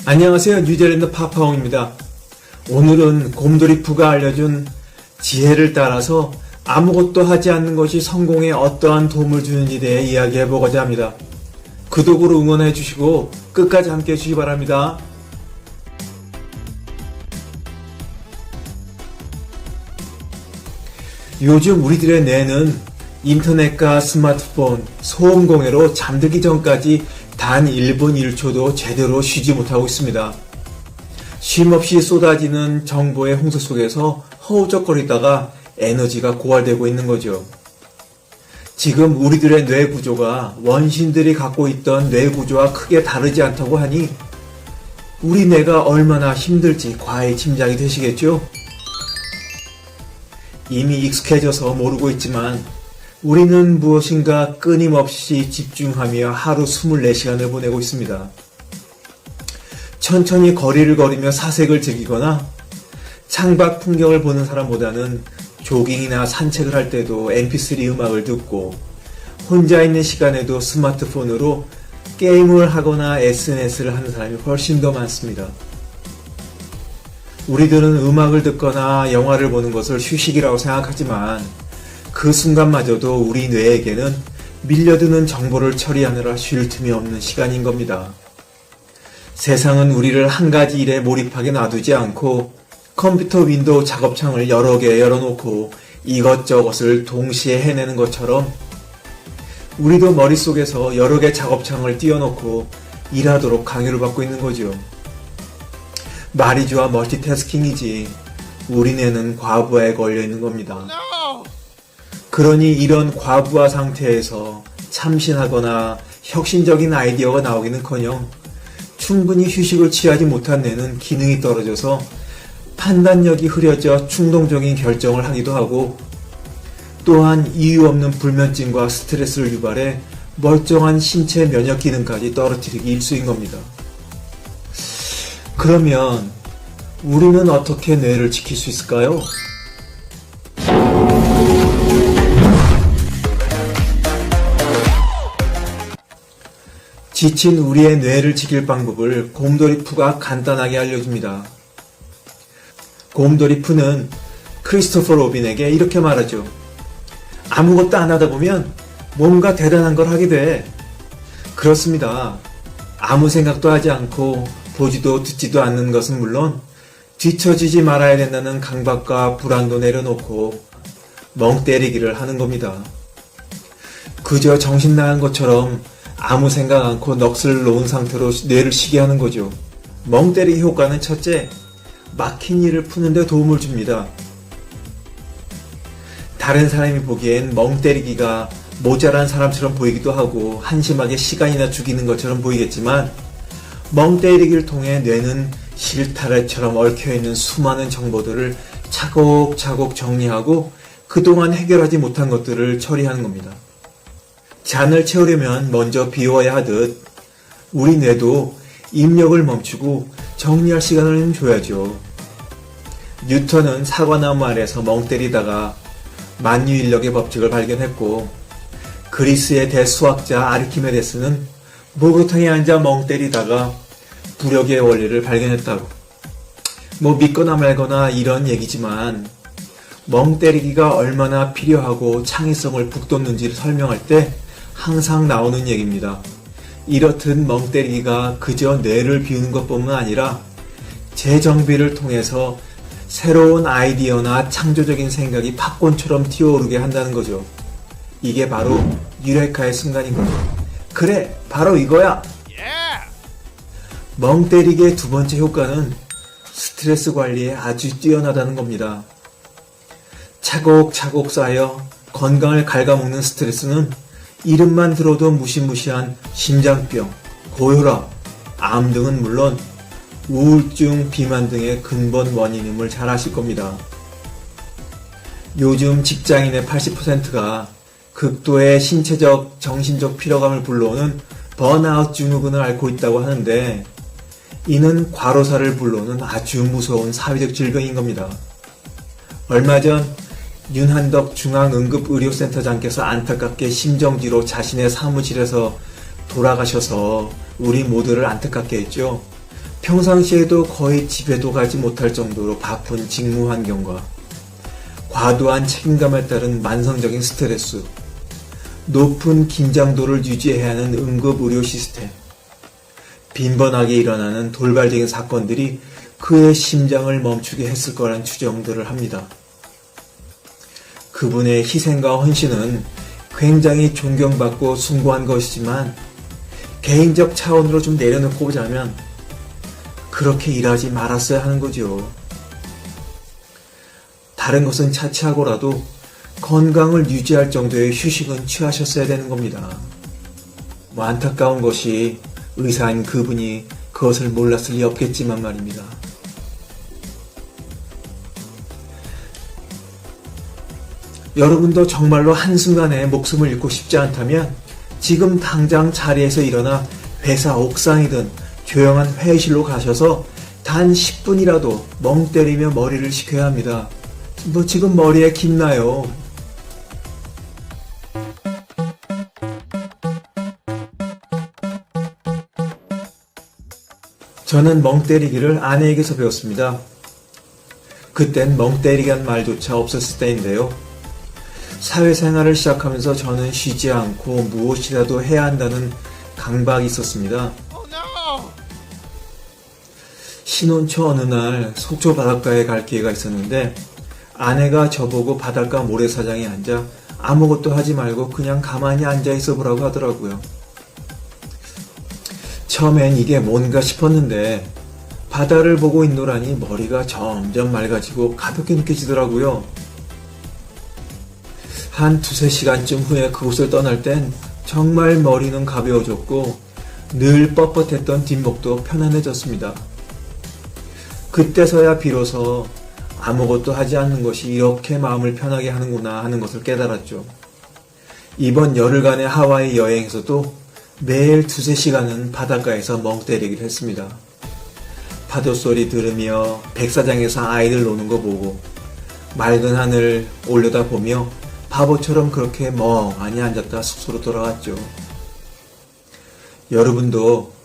안녕하세요. 뉴질랜드 파파홍입니다. 오늘은 곰돌이푸가 알려준 지혜를 따라서 아무것도 하지 않는 것이 성공에 어떠한 도움을 주는지에 대해 이야기해보고자 합니다. 구독으로 응원해주시고 끝까지 함께 해주시기 바랍니다. 요즘 우리들의 뇌는 인터넷과 스마트폰, 소음공해로 잠들기 전까지 단 1분 1초도 제대로 쉬지 못하고 있습니다. 쉼없이 쏟아지는 정보의 홍수 속에서 허우적거리다가 에너지가 고갈되고 있는 거죠. 지금 우리들의 뇌 구조가 원신들이 갖고 있던 뇌 구조와 크게 다르지 않다고 하니 우리 뇌가 얼마나 힘들지 과히 짐작이 되시겠죠? 이미 익숙해져서 모르고 있지만 우리는 무엇인가 끊임없이 집중하며 하루 24시간을 보내고 있습니다. 천천히 거리를 걸으며 사색을 즐기거나 창밖 풍경을 보는 사람보다는 조깅이나 산책을 할 때도 mp3 음악을 듣고 혼자 있는 시간에도 스마트폰으로 게임을 하거나 SNS를 하는 사람이 훨씬 더 많습니다. 우리들은 음악을 듣거나 영화를 보는 것을 휴식이라고 생각하지만 그 순간마저도 우리 뇌에게는 밀려드는 정보를 처리하느라 쉴 틈이 없는 시간인 겁니다. 세상은 우리를 한 가지 일에 몰입하게 놔두지 않고 컴퓨터 윈도우 작업창을 여러 개 열어놓고 이것저것을 동시에 해내는 것처럼 우리도 머릿속에서 여러 개 작업창을 띄워놓고 일하도록 강요를 받고 있는 거죠. 말이 좋아 멀티태스킹이지 우리 뇌는 과부하에 걸려 있는 겁니다. 그러니 이런 과부하 상태에서 참신하거나 혁신적인 아이디어가 나오기는커녕 충분히 휴식을 취하지 못한 뇌는 기능이 떨어져서 판단력이 흐려져 충동적인 결정을 하기도 하고 또한 이유 없는 불면증과 스트레스를 유발해 멀쩡한 신체 면역 기능까지 떨어뜨리기 일쑤인 겁니다. 그러면 우리는 어떻게 뇌를 지킬 수 있을까요? 지친 우리의 뇌를 지킬 방법을 곰돌이푸가 간단하게 알려줍니다. 곰돌이푸는 크리스토퍼 로빈에게 이렇게 말하죠. 아무것도 안 하다 보면 뭔가 대단한 걸 하게 돼. 그렇습니다. 아무 생각도 하지 않고 보지도 듣지도 않는 것은 물론 뒤처지지 말아야 된다는 강박과 불안도 내려놓고 멍 때리기를 하는 겁니다. 그저 정신 나간 것처럼 아무 생각 않고 넋을 놓은 상태로 뇌를 쉬게 하는 거죠. 멍 때리기 효과는 첫째, 막힌 일을 푸는데 도움을 줍니다. 다른 사람이 보기엔 멍 때리기가 모자란 사람처럼 보이기도 하고 한심하게 시간이나 죽이는 것처럼 보이겠지만 멍 때리기를 통해 뇌는 실타래처럼 얽혀있는 수많은 정보들을 차곡차곡 정리하고 그동안 해결하지 못한 것들을 처리하는 겁니다. 잔을 채우려면 먼저 비워야 하듯 우리 뇌도 입력을 멈추고 정리할 시간을 줘야죠. 뉴턴은 사과나무 아래서 멍 때리다가 만유인력의 법칙을 발견했고 그리스의 대수학자 아르키메데스는 목욕탕에 앉아 멍 때리다가 부력의 원리를 발견했다고. 믿거나 말거나 이런 얘기지만 멍 때리기가 얼마나 필요하고 창의성을 북돋는지를 설명할 때 항상 나오는 얘기입니다. 이렇듯 멍 때리기가 그저 뇌를 비우는 것뿐만 아니라 재정비를 통해서 새로운 아이디어나 창조적인 생각이 팝콘처럼 튀어오르게 한다는 거죠. 이게 바로 유레카의 순간인 거죠. 그래, 바로 이거야! 멍 때리기의 두 번째 효과는 스트레스 관리에 아주 뛰어나다는 겁니다. 차곡차곡 쌓여 건강을 갉아먹는 스트레스는 이름만 들어도 무시무시한 심장병, 고혈압, 암 등은 물론 우울증, 비만 등의 근본 원인임을 잘 아실 겁니다. 요즘 직장인의 80%가 극도의 신체적, 정신적 피로감을 불러오는 번아웃 증후군을 앓고 있다고 하는데 이는 과로사를 불러오는 아주 무서운 사회적 질병인 겁니다. 얼마 전 윤한덕 중앙응급의료센터장께서 안타깝게 심정지로 자신의 사무실에서 돌아가셔서 우리 모두를 안타깝게 했죠. 평상시에도 거의 집에도 가지 못할 정도로 바쁜 직무 환경과 과도한 책임감에 따른 만성적인 스트레스, 높은 긴장도를 유지해야 하는 응급 의료 시스템, 빈번하게 일어나는 돌발적인 사건들이 그의 심장을 멈추게 했을 거란 추정들을 합니다. 그분의 희생과 헌신은 굉장히 존경받고 숭고한 것이지만 개인적 차원으로 좀 내려놓고 보자면 그렇게 일하지 말았어야 하는 거죠. 다른 것은 차치하고라도 건강을 유지할 정도의 휴식은 취하셨어야 되는 겁니다. 안타까운 것이 의사인 그분이 그것을 몰랐을 리 없겠지만 말입니다. 여러분도 정말로 한순간에 목숨을 잃고 싶지 않다면 지금 당장 자리에서 일어나 회사 옥상이든 조용한 회의실로 가셔서 단 10분이라도 멍 때리며 머리를 식혀야 합니다. 지금 머리에 김나요. 저는 멍 때리기를 아내에게서 배웠습니다. 그땐 멍 때리기란 말조차 없었을 때인데요. 사회생활을 시작하면서 저는 쉬지 않고 무엇이라도 해야 한다는 강박이 있었습니다. 신혼 초 어느 날 속초 바닷가에 갈 기회가 있었는데 아내가 저보고 바닷가 모래사장에 앉아 아무것도 하지 말고 그냥 가만히 앉아 있어 보라고 하더라고요. 처음엔 이게 뭔가 싶었는데 바다를 보고 있노라니 머리가 점점 맑아지고 가볍게 느껴지더라고요. 한 두세 시간쯤 후에 그곳을 떠날 땐 정말 머리는 가벼워졌고 늘 뻣뻣했던 뒷목도 편안해졌습니다. 그때서야 비로소 아무것도 하지 않는 것이 이렇게 마음을 편하게 하는구나 하는 것을 깨달았죠. 이번 열흘간의 하와이 여행에서도 매일 두세 시간은 바닷가에서 멍 때리기를 했습니다. 파도 소리 들으며 백사장에서 아이들 노는 거 보고 맑은 하늘 올려다보며 바보처럼 그렇게 멍하니 앉았다 숙소로 돌아왔죠. 여러분도